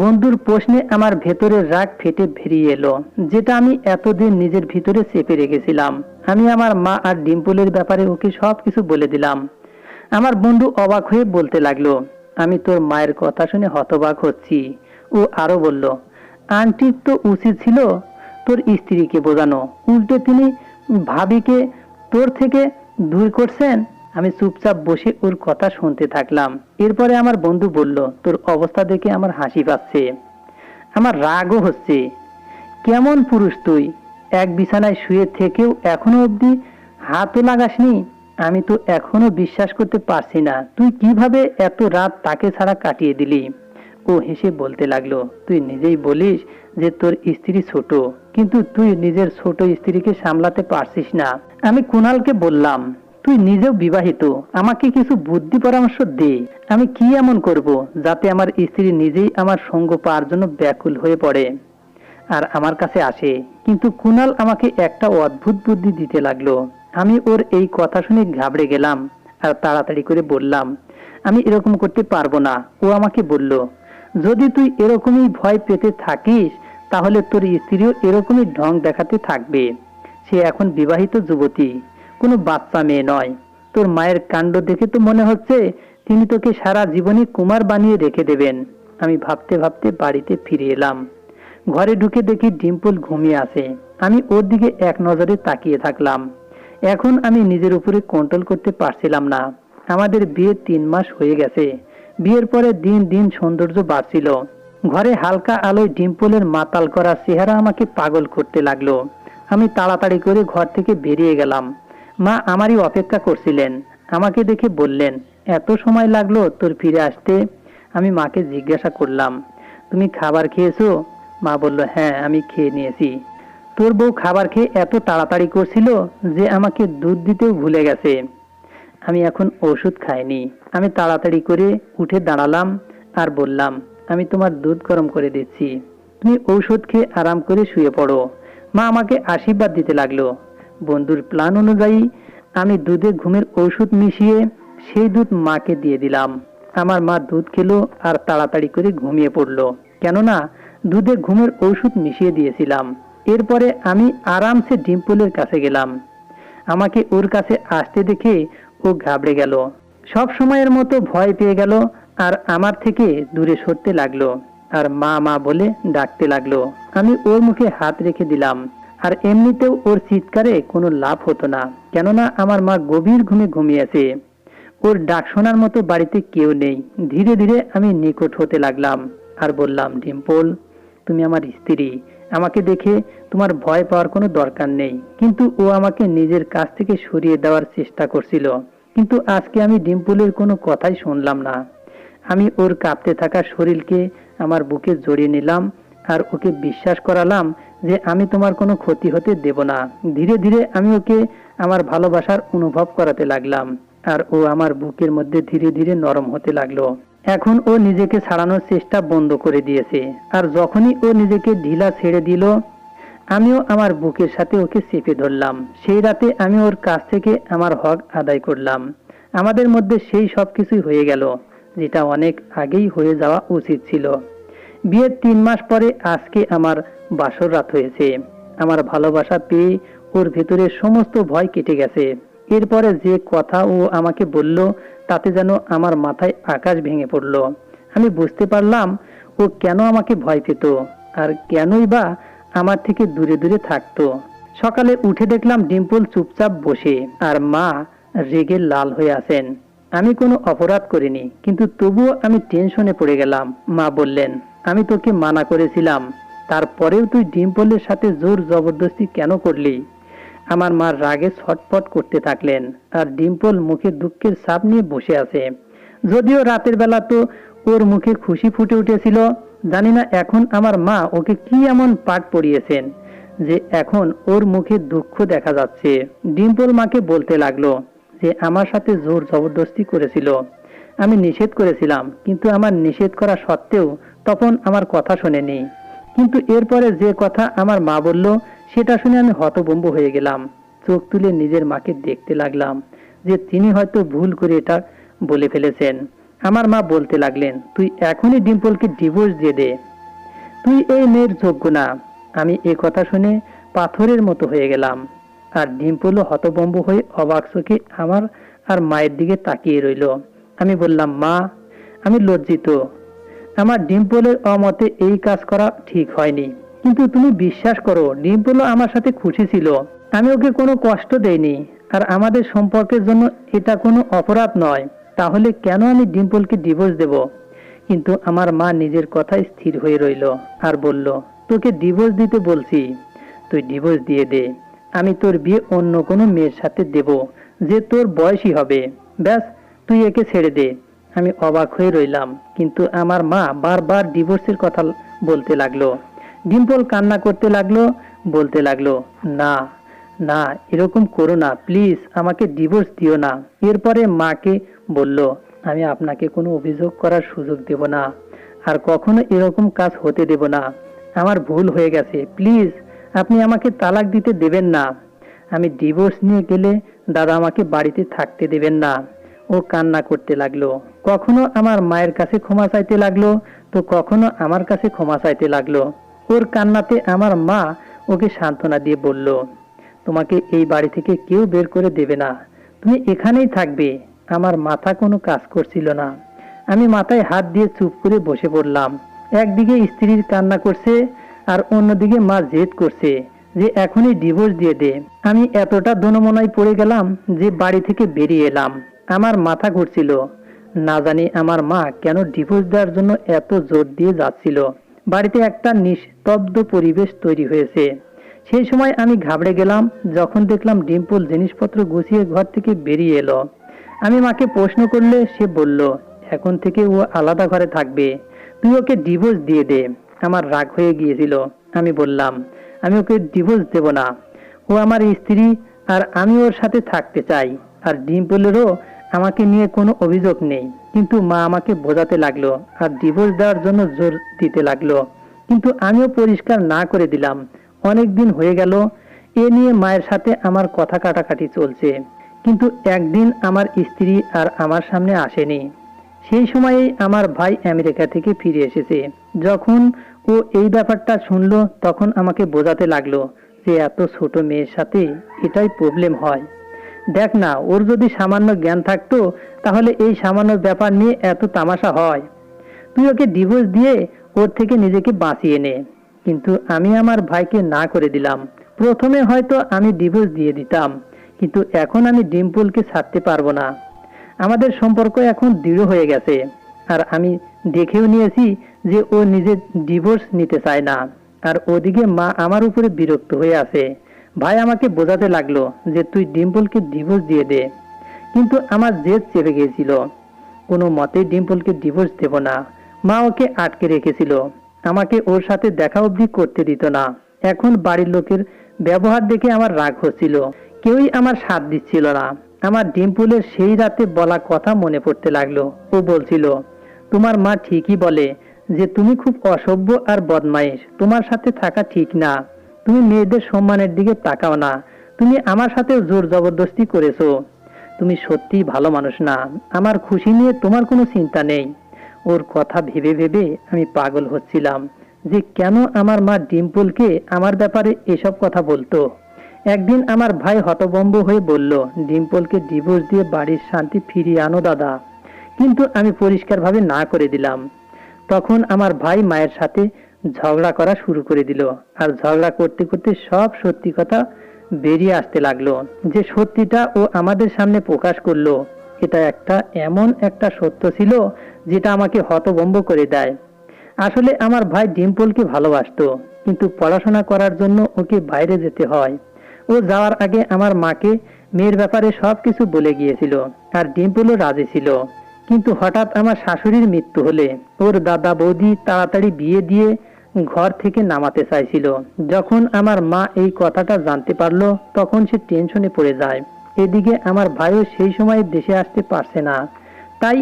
বন্ধুর প্রশ্নে আমার ভেতরের রাগ ফেটে বেরিয়ে এলো, যেটা আমি এতদিন নিজের ভিতরে চেপে রেখেছিলাম। আমি আমার মা আর ডিম্পলের ব্যাপারে ওকে সবকিছু বলে দিলাম। আমার বন্ধু অবাক হয়ে বলতে লাগলো, আমি তোর মায়ের কথা শুনে হতবাক হচ্ছি। ও আরো বলল, আন্টির তো উচিত ছিল তোর স্ত্রীকে বোঝানো, উল্টে তিনি ভাবিকে তোর থেকে দূর করছেন। আমি চুপচাপ বসে ওর কথা শুনতে থাকলাম। এরপরে আমার বন্ধু বলল, তোর অবস্থা দেখে আমার হাসি পাচ্ছে, আমার রাগও হচ্ছে। কেমন পুরুষ তুই, এক বিছানায় শুয়ে থেকেও এখনো অবধি হাতও লাগাসনি। আমি তো এখনো বিশ্বাস করতে পারছি না তুই কিভাবে এত রাত তাকে ছাড়া কাটিয়ে দিলি। ও হেসে বলতে লাগলো, তুই নিজেই বলিস যে তোর স্ত্রী ছোট, কিন্তু তুই নিজের ছোট স্ত্রীকে সামলাতে পারছিস না। আমি কুনালকে বললাম, তুই নিজেও বিবাহিত, আমাকে কিছু বুদ্ধি পরামর্শ দে। আমি কি এমন করব যাতে আমার স্ত্রী নিজেই আমার সঙ্গ পাওয়ার জন্য ব্যাকুল হয়ে পড়ে আর আমার কাছে আসে। কিন্তু কুনাল আমাকে একটা অদ্ভুত বুদ্ধি দিতে লাগলো। আমি ওর এই কথা শুনে ঘাবড়ে গেলাম আর তাড়াতাড়ি করে বললাম, আমি এরকম করতে পারবো না। ও আমাকে বলল, যদি তুই এরকমই ভয় পেতে থাকিস তাহলে তোর স্ত্রীও এরকমই ঢং দেখাতে থাকবে। সে এখন বিবাহিত যুবতী, কোনো বাচ্চা মেয়ে নয়। তোর মায়ের কাণ্ড দেখে তো মনে হচ্ছে তিনি তোকে সারা জীবনে কুমার বানিয়ে রেখে দেবেন। আমি ভাবতে ভাবতে বাড়িতে ফিরে এলাম। ঘরে ঢুকে দেখি ডিম্পল ঘুমিয়ে আছে। আমি ওর দিকে এক নজরে তাকিয়ে থাকলাম। এখন আমি নিজের উপরে কন্ট্রোল করতে পারছিলাম না। আমাদের বিয়ে 3 মাস হয়ে গেছে। বিয়ের পরে দিন দিন সৌন্দর্য বাড়ছিল। ঘরে হালকা আলোয় ডিম্পলের মাতাল করা চেহারা আমাকে পাগল করতে লাগলো। আমি তাড়াতাড়ি করে ঘর থেকে বেরিয়ে গেলাম। মা আমারই অপেক্ষা করছিলেন। আমাকে দেখে বললেন, এত সময় লাগলো তোর ফিরে আসতে? আমি মাকে জিজ্ঞাসা করলাম, তুমি খাবার খেয়েছো? মা বলল, হ্যাঁ আমি খেয়ে নিয়েছি। তোর বউ খাবার খেয়ে এত তাড়াতাড়ি করছিল যে আমাকে দুধ দিতেও ভুলে গেছে। আমি এখন ওষুধ খাইনি। আমি তাড়াতাড়ি করে উঠে দাঁড়ালাম আর বললাম, আমি তোমার দুধ গরম করে দিচ্ছি, তুমি ঔষধ খেয়ে আরাম করে শুয়ে পড়ো। মা আমাকে আশীর্বাদ দিতে লাগলো। বন্ধুর প্ল্যান অনুযায়ী আমি দুধে ঘুমের ঔষধ মিশিয়ে সেই দুধ মাকে দিয়ে দিলাম। আমার মা দুধ খেলো আর তাড়াতাড়ি করে ঘুমিয়ে পড়লো, কেননা দুধে ঘুমের ঔষধ মিশিয়ে দিয়েছিলাম। এরপরে আমি আরামসে ডিম্পলের কাছে গেলাম। আমাকে ওর কাছে আসতে দেখে ও ঘাবড়ে গেল, সব সময়ের মতো ভয় পেয়ে গেল আর আমার থেকে দূরে সরতে লাগলো আর মা মা বলে ডাকতে লাগলো। আমি ওর মুখে হাত রেখে দিলাম। আর এমনিতেও ওর চিৎকারে কোনো লাভ হতো না, কেননা আমার মা গভীর ঘুমে ঘুমিয়েছে। ওর ডাক শোনার মতো বাড়িতে কেউ নেই। ধীরে ধীরে আমি নিকট হতে লাগলাম আর বললাম, ডিম্পল, তুমি আমার স্ত্রী, আমাকে দেখে তোমার ভয় পাওয়ার কোনো দরকার নেই। কিন্তু ও আমাকে নিজের কাছ থেকে সরিয়ে দেওয়ার চেষ্টা করছিল, কিন্তু আজকে আমি ডিম্পলের কোনো কথাই শুনলাম না। আমি ওর কাঁপতে থাকা শরীরকে আমার বুকে জড়িয়ে নিলাম আর ওকে বিশ্বাস করালাম যে আমি তোমার কোনো ক্ষতি হতে দেব না। ধীরে ধীরে আমি ওকে আমার ভালোবাসার অনুভব করাতে লাগলাম আর ও আমার বুকের মধ্যে ধীরে ধীরে নরম হতে লাগলো। এখন ও নিজেকে ছাড়ানোর চেষ্টা বন্ধ করে দিয়েছে আর যখনই ও নিজেকে ঢিলা ছেড়ে দিল, আমিও আমার বুকের সাথে ওকে চেপে ধরলাম। সেই রাতে আমি ওর কাছ থেকে আমার হক আদায় করলাম। আমাদের মধ্যে সেই সব কিছুই হয়ে গেল যেটা অনেক আগেই হয়ে যাওয়া উচিত ছিল। বিয়ের 3 মাস পরে আজকে আমার বাসর রাত হয়েছে। আমার ভালোবাসা পেয়ে ওর ভেতরে সমস্ত ভয় কেটে গেছে। এরপরে যে কথা ও আমাকে বলল তাতে যেন আমার মাথায় আকাশ ভেঙে পড়ল। আমি বুঝতে পারলাম ও কেন আমাকে ভয় পেত আর কেনই বা আমার থেকে দূরে দূরে থাকতো। সকালে উঠে দেখলাম ডিম্পল চুপচাপ বসে আর মা রেগে লাল হয়ে আছেন। আমি কোনো অপরাধ করিনি, কিন্তু তবুও আমি টেনশনে পড়ে গেলাম। মা বললেন, আমি তোকে মানা করেছিলাম, তারপরেও তুই ডিম্পলের সাথে জোর জবরদস্তি কেন করলি? আমার মা রাগে ছটফট করতে থাকলেন আর ডিম্পল মুখে দুঃখের ছাপ নিয়ে বসে আছে। যদিও রাতের বেলা তো ওর মুখে খুশি ফুটে উঠেছিল। জানি না এখন আমার মা ওকে কি এমন পাঠ পড়িয়েছেন যে এখন ওর মুখে দুঃখ দেখা যাচ্ছে। ডিম্পল মাকে বলতে লাগলো যে আমার সাথে জোর জবরদস্তি করেছিল। আমি নিষেধ করেছিলাম, কিন্তু আমার নিষেধ করা সত্ত্বেও তখন আমার কথা শোনেনি। কিন্তু এরপরে যে কথা আমার মা বলল সেটা শুনে আমি হতভম্ব হয়ে গেলাম। চোখ তুলে নিজের মাকে দেখতে লাগলাম যে তিনি হয়তো ভুল করে এটা বলে ফেলেছেন। আমার মা বলতে লাগলেন, তুই এখনই ডিম্পলকে ডিভোর্স দিয়ে দে, তুই এই মেয়ের যোগ্য না। আমি এ কথা শুনে পাথরের মতো হয়ে গেলাম আর ডিম্পলও হতভম্ব হয়ে অবাক চোখে আমার আর মায়ের দিকে তাকিয়ে রইল। আমি বললাম, মা, আমি লজ্জিত। আমার ডিম্পলের অমতে এই কাজ করা ঠিক হয়নি, কিন্তু তুমি বিশ্বাস করো ডিম্পলও আমার সাথে খুশি ছিল। আমি ওকে কোনো কষ্ট দেইনি আর আমাদের সম্পর্কের জন্য এটা কোনো অপরাধ নয়। তাহলে কেন আমি ডিম্পলকে ডিভোর্স দেব? কিন্তু আমার মা নিজের কথায় স্থির হয়ে রইল আর বলল, তোকে ডিভোর্স দিতে বলছি, তুই ডিভোর্স দিয়ে দে। আমি তোর বিয়ে অন্য কোনো মেয়ের সাথে দেব যে তোর বয়সী হবে। ব্যাস, তুই একে ছেড়ে দে। আমি অবাক হয়ে রইলাম, কিন্তু আমার মা বারবার ডিভোর্সের কথা বলতে লাগলো। ডিম্পল কান্না করতে লাগলো, বলতে লাগলো, না না, এরকম করো না, প্লিজ আমাকে ডিভোর্স দিও না। এরপরে মাকে বলল, আমি আপনাকে কোনো অভিযোগ করার সুযোগ দেব না আর কখনো এরকম কাজ হতে দেব না। আমার ভুল হয়ে গেছে, প্লিজ আপনি আমাকে তালাক দিতে দেবেন না। আমি ডিভোর্স নিয়ে গেলে দাদা আমাকে বাড়িতে থাকতে দেবেন না। ও কান্না করতে লাগলো, কখনো আমার মায়ের কাছে ক্ষমা চাইতে লাগলো তো কখনো আমার কাছে ক্ষমা চাইতে লাগলো। ওর কান্নাতে আমার মা ওকে সান্ত্বনা দিয়ে বলল, তোমাকে এই বাড়ি থেকে কেউ বের করে দেবে না, তুমি এখানেই থাকবে। আমার মাথা কোনো কাজ করছিল না। আমি মাথায় হাত দিয়ে চুপ করে বসে পড়লাম। একদিকে স্ত্রীর কান্না করছে আর অন্যদিকে মা জেদ করছে যে এখনই ডিভোর্স দিয়ে দে। আমি এতটা দোনমনায় পড়ে গেলাম যে বাড়ি থেকে বেরিয়ে এলাম। আমার মাথা ঘুরছিল। না জানি আমার মা কেন ডিভোর্স দেওয়ার জন্য এত জোর দিয়ে যাচ্ছিল। বাড়িতে একটা নিস্তব্ধ পরিবেশ তৈরি হয়েছে। সেই সময় আমি ঘাবড়ে গেলাম যখন দেখলাম ডিম্পল জিনিসপত্র গুছিয়ে ঘর থেকে বেরিয়ে এলো। আমি মাকে প্রশ্ন করলে সে বলল, এখন থেকে ও আলাদা ঘরে থাকবে, তুই ওকে ডিভোর্স দিয়ে দে। আমার রাগ হয়ে গিয়েছিল। আমি বললাম, আমি ওকে ডিভোর্স দেব না। ও আমার স্ত্রী আর আমি ওর সাথে থাকতে চাই। আর ডিম্পলেরও আমাকে নিয়ে কোনো অভিযোগ নেই। কিন্তু মা আমাকে বোঝাতে লাগলো আর ডিভোর্স দেওয়ার জন্য জোর দিতে লাগলো। কিন্তু আমিও পরিষ্কার না করে দিলাম, অনেক দিন হয়ে গেল এ নিয়ে মায়ের সাথে আমার কথা কাটাকাটি চলছে। কিন্তু একদিন আমার স্ত্রী আর আমার সামনে আসেনি। সেই সময়েই আমার ভাই আমেরিকা থেকে ফিরে এসেছে। যখন ও এই ব্যাপারটা শুনলো তখন আমাকে বোঝাতে লাগলো যে এত ছোট মেয়ের সাথে এটাই প্রবলেম হয়। দেখ না, ওর যদি সামান্য জ্ঞান থাকতো তাহলে এই সামান্য ব্যাপার নিয়ে এত তামাশা হয়। তুই ওকে ডিভোর্স দিয়ে ওর থেকে নিজেকে বাঁচিয়ে নে। কিন্তু আমি আমার ভাইকে না করে দিলাম। প্রথমে হয়তো আমি ডিভোর্স দিয়ে দিতাম, কিন্তু এখন আমি ডিম্পলকে ছাড়তে পারবো না। আমাদের সম্পর্ক এখন দৃঢ় হয়ে গেছে আর আমি দেখেও নিয়েছি যে ও নিজে ডিভোর্স নিতে চায় না। আর ওদিকে মা আমার উপরে বিরক্ত হয়ে আছে। ভাই আমাকে বোঝাতে লাগলো যে তুই ডিম্পলকে ডিভোর্স দিয়ে দে। কিন্তু আমার জেদ চেপে গিয়েছিল। কোনো মতেই ডিম্পলকে ডিভোর্স দেব না। মা ওকে আটকে রেখেছিল, আমাকে ওর সাথে দেখা অবধি করতে দিত না। এখন বাড়ির লোকের ব্যবহার দেখে আমার রাগ হচ্ছিল। কেউই আমার সাথ দিচ্ছিল না। আমার ডিম্পলের সেই রাতে বলা কথা মনে পড়তে লাগলো। ও বলছিল, তোমার মা ঠিকই বলে যে তুমি খুব অসভ্য আর বদমাইশ, তোমার সাথে থাকা ঠিক না। তুমি মেয়েদের সম্মানের দিকে তাকাও না। তুমি আমার সাথেও জোর জবরদস্তি করেছো। তুমি সত্যিই ভালো মানুষ না। আমার খুশি নিয়ে তোমার কোনো চিন্তা নেই। ওর কথা ভেবে ভেবে আমি পাগল হচ্ছিলাম যে কেন আমার মা ডিম্পলকে আমার ব্যাপারে এসব কথা বলতো। একদিন আমার ভাই হতভম্ব হয়ে বলল, ডিম্পলকে ডিভোর্স দিয়ে বাড়ির শান্তি ফিরিয়ে আনো দাদা। কিন্তু আমি পরিষ্কারভাবে না করে দিলাম। তখন আমার ভাই মায়ের সাথে ঝগড়া করা শুরু করে দিল। আর ঝগড়া করতে করতে সব সত্যি কথা বেরিয়ে আসতে লাগলো। যে সত্যিটা ও আমাদের সামনে প্রকাশ করলো, এটা এমন একটা সত্য ছিল যেটা আমাকে হতভম্ব করে দেয়। আসলে আমার ভাই ডিম্পলকে ভালোবাসতো, কিন্তু পড়াশোনা করার জন্য ওকে বাইরে যেতে হয়। ও যাওয়ার আগে আমার মাকে মেয়ের ব্যাপারে সবকিছু বলে গিয়েছিল আর ডিম্পলও রাজি ছিল। কিন্তু হঠাৎ আমার শাশুড়ির মৃত্যু হলে ওর দাদা বৌদি তাড়াতাড়ি বিয়ে দিয়ে ঘর থেকে নামাতে চাইছিল। যখন আমার মা এই কথাটা জানতে পারলো তখন সে টেনশনে পড়ে যায়। এদিকে আমার ভাইও সেই সময় দেশে আসতে পারছে না। তাই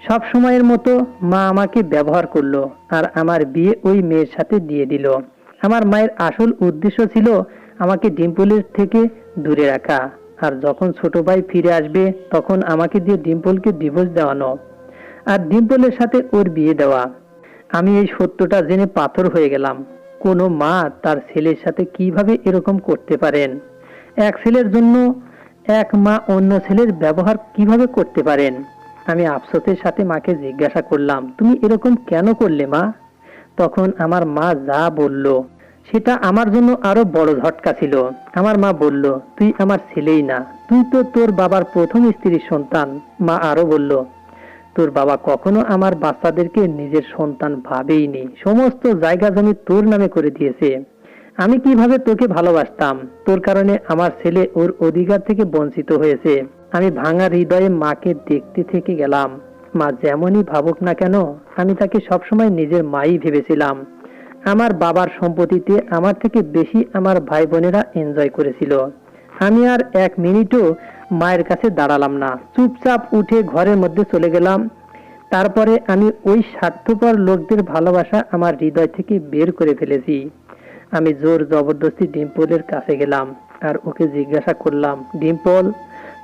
সব সময়ের মতো মা আমাকে ব্যবহার করলো আর আমার বিয়ে ওই মেয়ের সাথে দিয়ে দিল। আমার মায়ের আসল উদ্দেশ্য ছিল আমাকে ডিম্পলের থেকে দূরে রাখা। আর যখন ছোট ভাই ফিরে আসবে তখন আমাকে দিয়ে ডিম্পলকে ডিভোর্স দেওয়ানো আর ডিম্পলের সাথে ওর বিয়ে দেওয়া। আমি এই সত্যটা জেনে পাথর হয়ে গেলাম। কোনো মা তার ছেলের সাথে কিভাবে এরকম করতে পারেন? এক ছেলের জন্য এক মা অন্য ছেলের ব্যবহার কিভাবে করতে পারেন? আমি আফসোসের সাথে মাকে জিজ্ঞাসা করলাম, তুমি এরকম কেন করলে মা? তখন আমার মা যা বলল সেটা আমার জন্য আরো বড় ঝটকা ছিল। আমার মা বলল, তুই আমার ছেলেই না, তুই তো তোর বাবার প্রথম স্ত্রীর সন্তান। মা আরো বলল, তোর বাবা কখনো আমার বাচ্চাদেরকে নিজের সন্তান ভাবেইনি। সমস্ত জায়গা জমি তোর নামে করে দিয়েছে। আমি কিভাবে তোকে ভালোবাসতাম? তোর কারণে আমার ছেলে ওর অধিকার থেকে বঞ্চিত হয়েছে। আমি ভাঙা হৃদয়ে মাকে দেখতে থেকে গেলাম। মা যেমনই ভাবুক না কেন, আমি তাকে সবসময় নিজের মাই ভেবেছিলাম। আমার বাবার সম্পত্তিতে আমার থেকে বেশি আমার ভাই বোনেরা এনজয় করেছিল। আমি আর এক মিনিটও মায়ের কাছে দাঁড়ালাম না, চুপচাপ উঠে ঘরের মধ্যে চলে গেলাম। তারপরে আমি ওই স্বার্থপর লোকদের ভালোবাসা আমার হৃদয় থেকে বের করে ফেলেছি। আমি জোর জবরদস্তি ডিম্পলের কাছে গেলাম আর ওকে জিজ্ঞাসা করলাম, ডিম্পল,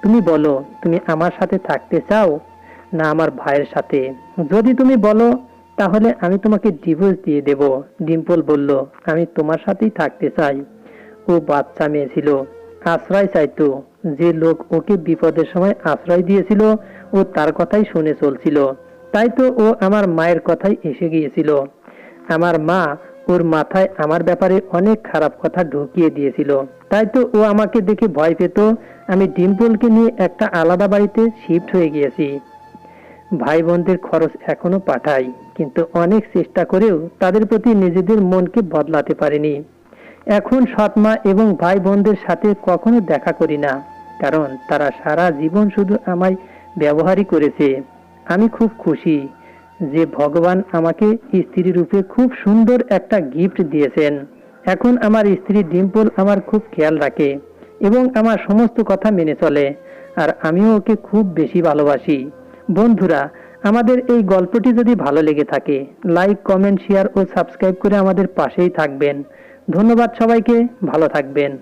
তুমি বলো, তুমি আমার সাথে থাকতে চাও না আমার ভাইয়ের সাথে? যদি তুমি বলো তাহলে আমি তোমাকে ডিভোর্স দিয়ে দেব। ডিম্পল বলল, আমি তোমার সাথেই থাকতে চাই। ও বাচ্চা মেয়ে ছিল, আশ্রয় চাইতো। যে লোক ওকে বিপদের সময় আশ্রয় দিয়েছিল ও তার কথাই শুনে চলছিল। তাই তো ও আমার মায়ের কথাই এসে গিয়েছিল। আমার মা ওর মাথায় আমার ব্যাপারে অনেক খারাপ কথা ঢুকিয়ে দিয়েছিল। তাই তো ও আমাকে দেখে ভয় পেত। আমি ডিম্পলকে নিয়ে একটা আলাদা বাড়িতে শিফট হয়ে গিয়েছি। ভাই বোনদের খরচ এখনো পাঠাই, কিন্তু অনেক চেষ্টা করেও তাদের প্রতি নিজেদের মনকে বদলাতে পারিনি। এখন সৎ মা এবং ভাই বোনদের সাথে কখনো দেখা করি না, কারণ তারা সারা জীবন শুধু আমায় ব্যবহারই করেছে। আমি খুব খুশি যে ভগবান আমাকে স্ত্রী রূপে খুব সুন্দর একটা গিফট দিয়েছেন। এখন আমার স্ত্রী ডিম্পল আমার খুব খেয়াল রাখে এবং আমার সমস্ত কথা মেনে চলে, আর আমিও ওকে খুব বেশি ভালোবাসি। বন্ধুরা, আমাদের এই গল্পটি যদি ভালো লেগে থাকে, লাইক, কমেন্ট, শেয়ার ও সাবস্ক্রাইব করে আমাদের পাশেই থাকবেন। ধন্যবাদ সবাইকে, ভালো থাকবেন।